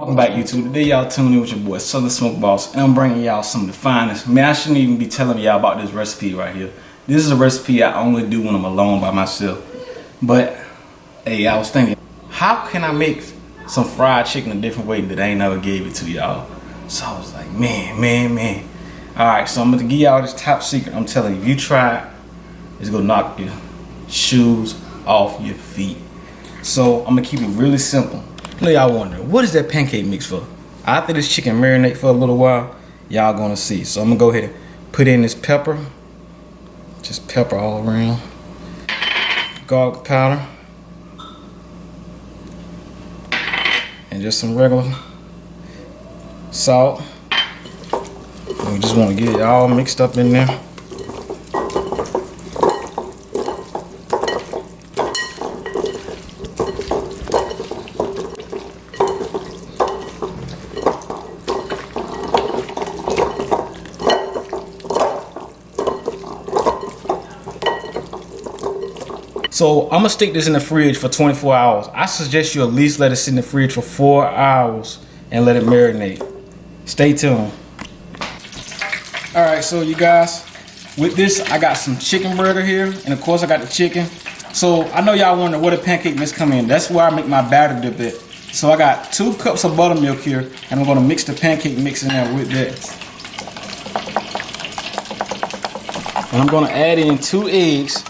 Welcome back, YouTube. Today y'all tuning in with your boy Southern Smoke Boss, and I'm bringing y'all some of the finest. Man, I shouldn't even be telling y'all about this recipe right here. This is a recipe I only do when I'm alone by myself. But hey, I was thinking, how can I make some fried chicken a different way that I ain't never gave it to y'all? So I was like, man. Alright, so I'm gonna give y'all this top secret. I'm telling you, if you try it, it's gonna knock your shoes off your feet. So I'm gonna keep it really simple. I know y'all wondering, what is that pancake mix for? After this chicken marinate for a little while, y'all gonna see. So I'm gonna go ahead and put in this pepper. Just pepper all around. Garlic powder. And just some regular salt. And we just wanna get it all mixed up in there. So I'm gonna stick this in the fridge for 24 hours. I suggest you at least let it sit in the fridge for 4 hours and let it marinate. Stay tuned. All right, so you guys, with this, I got some chicken burger here, and of course I got the chicken. So I know y'all wonder where the pancake mix come in. That's where I make my batter dip it. So I got 2 cups of buttermilk here, and I'm gonna mix the pancake mix in there with that. And I'm gonna add in 2 eggs.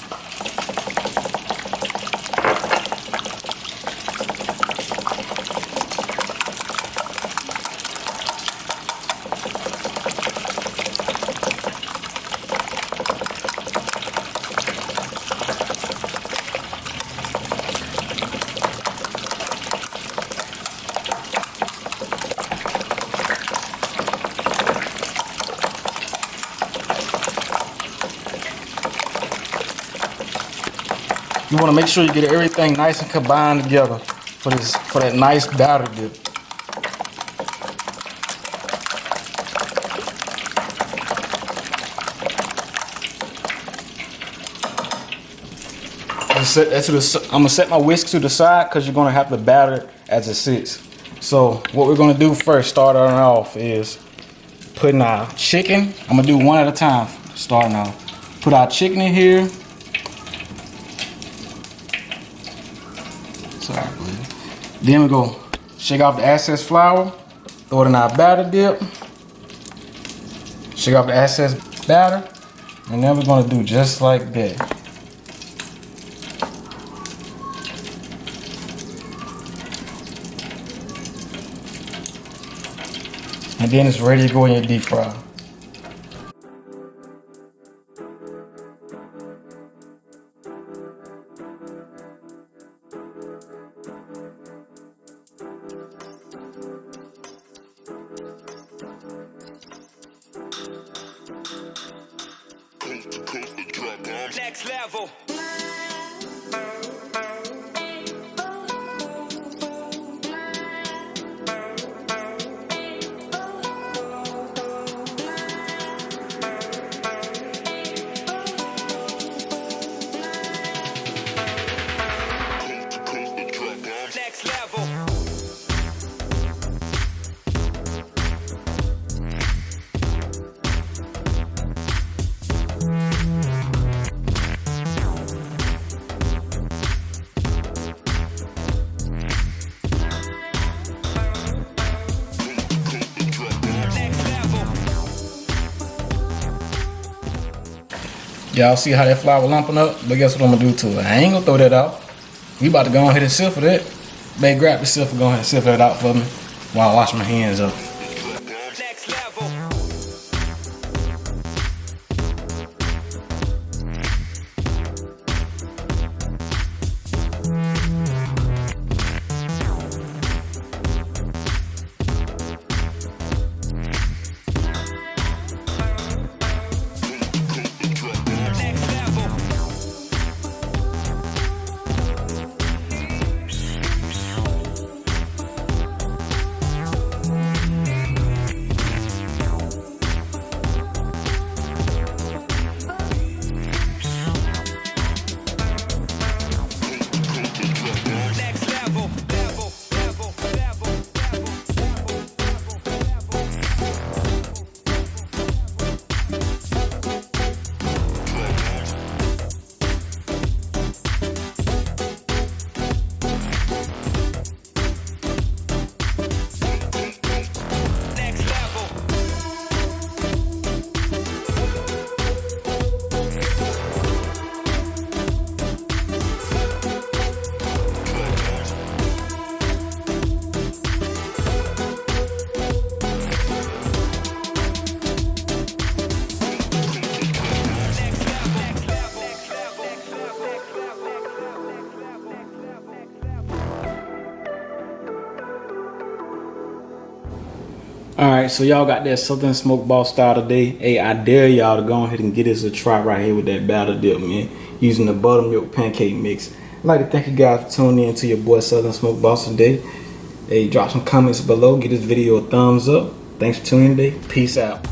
You want to make sure you get everything nice and combined together for that nice batter dip. I'm gonna set my whisk to the side because you're gonna have to batter it as it sits. So what we're gonna do first, starting off, is putting our chicken. I'm gonna do one at a time, starting off. Put our chicken in here. Sorry, then we go shake off the excess flour, throw it in our batter dip, shake off the excess batter, and then we're gonna do just like that. And then it's ready to go in your deep fry. Next level. Next level. Y'all see how that flour lumping up? But guess what I'm gonna do to it? I ain't gonna throw that out. We about to go ahead and sift for that. Babe, grab the sift and go ahead and sift that out for me while I wash my hands up. Next level. Alright, so y'all got that Southern Smoke Boss style today. Hey, I dare y'all to go ahead and get us a try right here with that batter dip, man. Using the buttermilk pancake mix. I'd like to thank you guys for tuning in to your boy Southern Smoke Boss today. Hey, drop some comments below. Give this video a thumbs up. Thanks for tuning in today. Peace out.